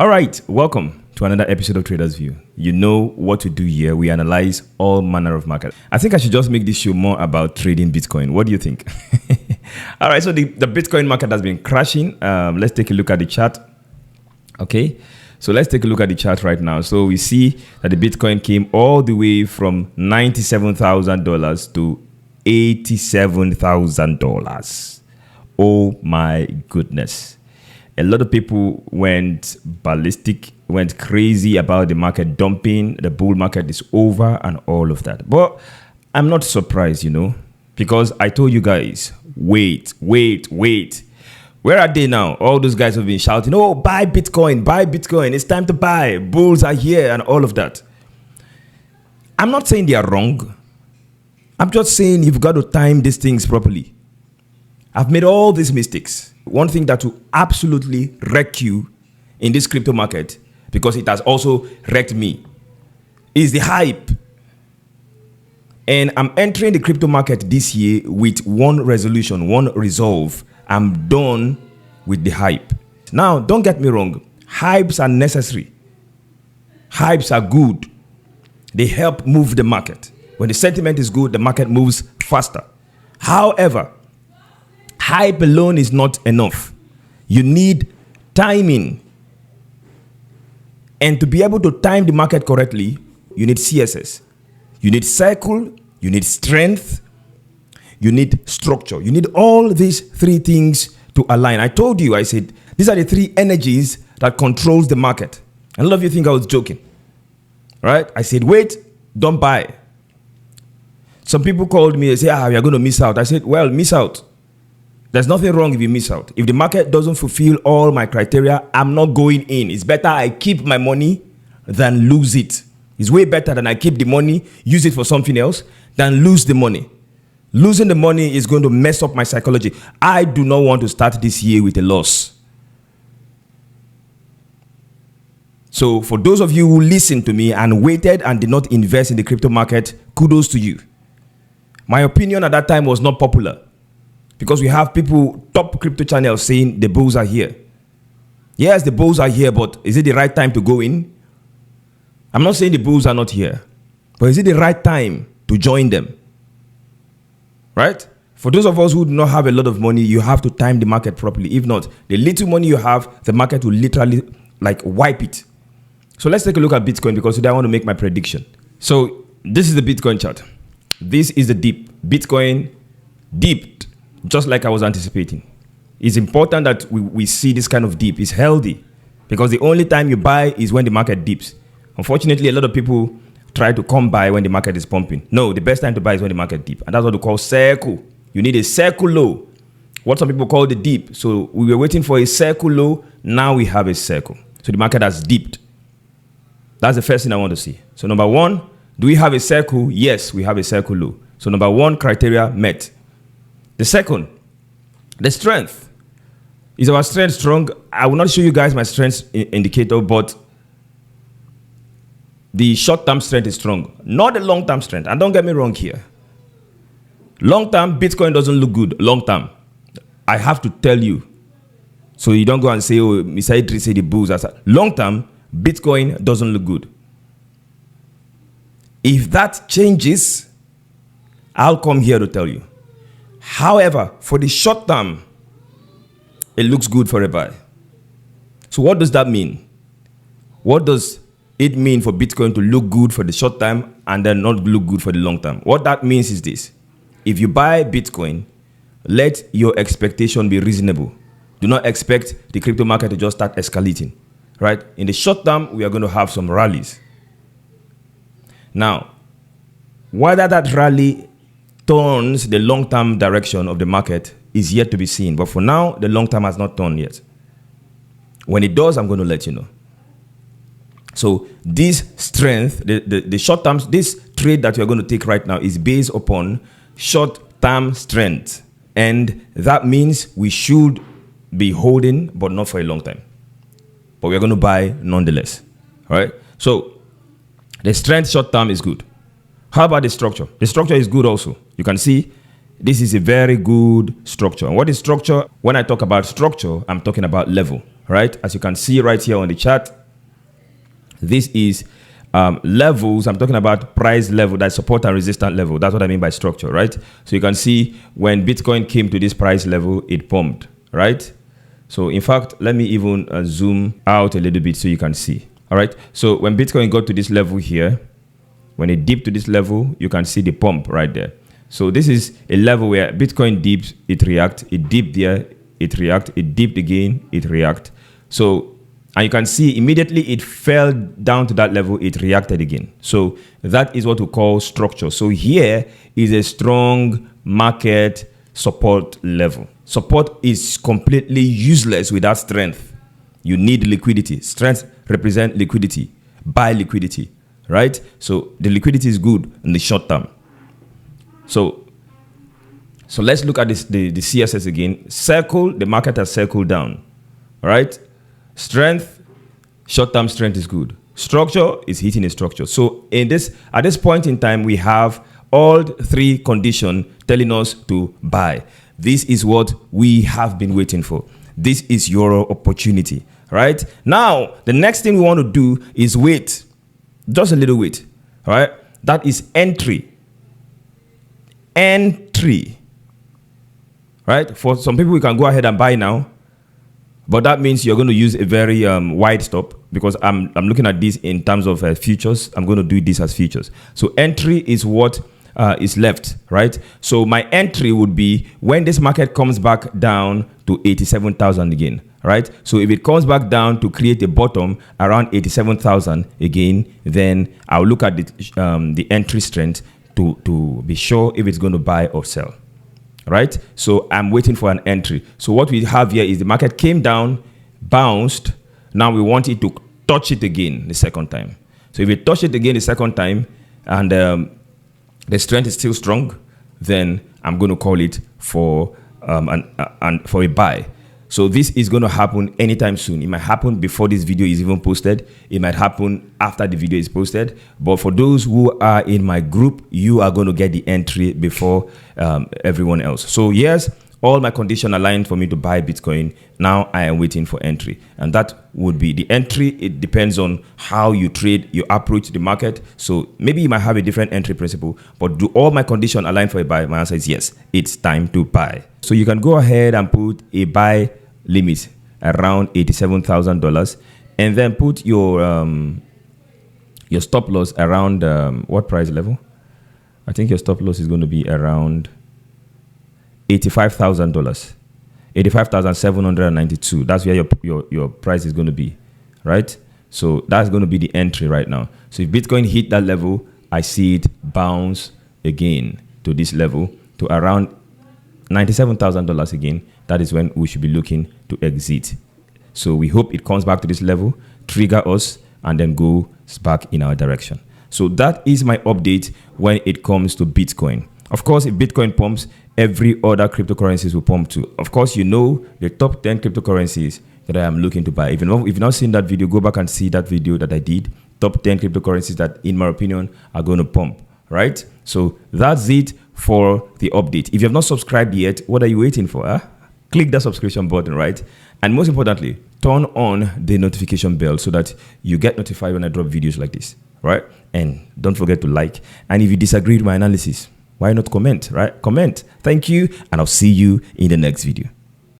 All right, welcome to another episode of Traders View. You know what to do here. We analyze all manner of market. I think I should just make this show more about trading Bitcoin. What do you think? All right, so the Bitcoin market has been crashing. Let's take a look at the chart. Okay, so let's take a look at the chart right now. So we see that the Bitcoin came all the way from $97,000 to $87,000. Oh my goodness. A lot of people went ballistic, went crazy about the market dumping, the bull market is over and all of that. But I'm not surprised, because I told you guys, wait. Where are they now? All those guys have been shouting, oh, buy Bitcoin, it's time to buy. Bulls are here and all of that. I'm not saying they are wrong. I'm just saying you've got to time these things properly. I've made all these mistakes. One thing that will absolutely wreck you in this crypto market, because it has also wrecked me, is the hype. And I'm entering the crypto market this year with one resolution, one resolve. I'm done with the hype. Now, don't get me wrong. Hypes are necessary. Hypes are good. They help move the market. When the sentiment is good, the market moves faster. However, hype alone is not enough. You need timing. And to be able to time the market correctly, you need CSS. You need cycle, you need strength, you need structure. You need all these three things to align. I told you, I said, these are the three energies that controls the market. And a lot of you think I was joking. Right? I said, wait, don't buy. Some people called me and said, you're going to miss out. I said, well, miss out. There's nothing wrong if you miss out. If the market doesn't fulfill all my criteria, I'm not going in. It's better I keep my money than lose it. It's way better than I keep the money, use it for something else, than lose the money. Losing the money is going to mess up my psychology. I do not want to start this year with a loss. So for those of you who listened to me and waited and did not invest in the crypto market, kudos to you. My opinion at that time was not popular. Because we have people, top crypto channels saying the bulls are here. Yes, the bulls are here, but is it the right time to go in? I'm not saying the bulls are not here. But is it the right time to join them? Right? For those of us who do not have a lot of money, you have to time the market properly. If not, the little money you have, the market will literally wipe it. So let's take a look at Bitcoin, because today I want to make my prediction. So this is the Bitcoin chart. This is the dip. Bitcoin dipped. Just like I was anticipating. It's important that we see this kind of dip. It's healthy, because the only time you buy is when the market dips. Unfortunately, a lot of people try to come buy when the market is pumping. No, the best time to buy is when the market dips. And that's what we call circle. You need a circle low. What some people call the dip. So we were waiting for a circle low. Now we have a circle. So the market has dipped. That's the first thing I want to see. So number one, do we have a circle? Yes, we have a circle low. So number one criteria met. The second, the strength. Is our strength strong? I will not show you guys my strength indicator, but the short-term strength is strong, not the long-term strength. And don't get me wrong here. Long-term, Bitcoin doesn't look good. Long-term, I have to tell you. So you don't go and say, oh, Mr. Idris said the bulls are. Long-term, Bitcoin doesn't look good. If that changes, I'll come here to tell you. However, for the short term, it looks good for a buy. So what does that mean? What does it mean for Bitcoin to look good for the short term and then not look good for the long term? What that means is this. If you buy Bitcoin, let your expectation be reasonable. Do not expect the crypto market to just start escalating. Right? In the short term, we are going to have some rallies. Now, whether that rally turns the long-term direction of the market is yet to be seen. But for now, the long-term has not turned yet. When it does, I'm going to let you know. So this strength, the short-term, this trade that you're going to take right now is based upon short-term strength. And that means we should be holding, but not for a long time. But we're going to buy nonetheless. All right? So the strength short-term is good. How about the structure? The structure is good also. You can see this is a very good structure. And what is structure? When I talk about structure, I'm talking about level. right? As you can see right here on the chart, this is levels. I'm talking about price level, that's support and resistance level. That's what I mean by structure, right? So you can see when Bitcoin came to this price level, it pumped, right? So in fact, let me even zoom out a little bit so you can see. All right. So when Bitcoin got to this level here, when it dipped to this level, you can see the pump right there. So this is a level where Bitcoin dips, it reacts, it dipped there, it reacts, it dipped again, it reacts. So, and you can see immediately it fell down to that level, it reacted again. So that is what we call structure. So here is a strong market support level. Support is completely useless without strength. You need liquidity. Strength represents liquidity. Buy liquidity, right? So the liquidity is good in the short term. So let's look at this, the CSS again. Circle, the market has circled down, all right? Strength, short-term strength is good. Structure is hitting a structure. So at this point in time, we have all three conditions telling us to buy. This is what we have been waiting for. This is your opportunity, right? Now, the next thing we want to do is wait. Just a little wait, all right? That is entry. Entry, right? For some people, we can go ahead and buy now, but that means you're going to use a very wide stop, because I'm looking at this in terms of futures. I'm going to do this as futures. So entry is what is left, right? So my entry would be when this market comes back down to 87,000 again, right? So if it comes back down to create a bottom around 87,000 again, then I'll look at the entry strength to be sure if it's going to buy or sell, right? So I'm waiting for an entry. So what we have here is the market came down, bounced. Now we want it to touch it again the second time. So if it touch it again the second time and the strength is still strong, then I'm going to call it for for a buy. So this is going to happen anytime soon. It might happen before this video is even posted. It might happen after the video is posted. But for those who are in my group, you are going to get the entry before everyone else. So yes, all my conditions aligned for me to buy Bitcoin. Now I am waiting for entry. And that would be the entry. It depends on how you trade, you approach the market. So maybe you might have a different entry principle, but do all my conditions align for a buy? My answer is yes, it's time to buy. So you can go ahead and put a buy limit around $87,000 and then put your stop loss around what price level? I think your stop loss is going to be around $85,000, $85,792. That's where your price is going to be, right? So that's going to be the entry right now. So if Bitcoin hit that level, I see it bounce again to this level to around $97,000 again. That is when we should be looking to exit. So we hope it comes back to this level, trigger us, and then goes back in our direction. So that is my update when it comes to Bitcoin. Of course, if Bitcoin pumps, every other cryptocurrencies will pump too. Of course, you know the top 10 cryptocurrencies that I am looking to buy. If you've not seen that video, go back and see that video that I did. Top 10 cryptocurrencies that, in my opinion, are going to pump, right? So that's it for the update. If you have not subscribed yet, what are you waiting for? Huh? Click that subscription button, right? And most importantly, turn on the notification bell so that you get notified when I drop videos like this, right? And don't forget to like. And if you disagree with my analysis, why not comment, right? Comment. Thank you, and I'll see you in the next video.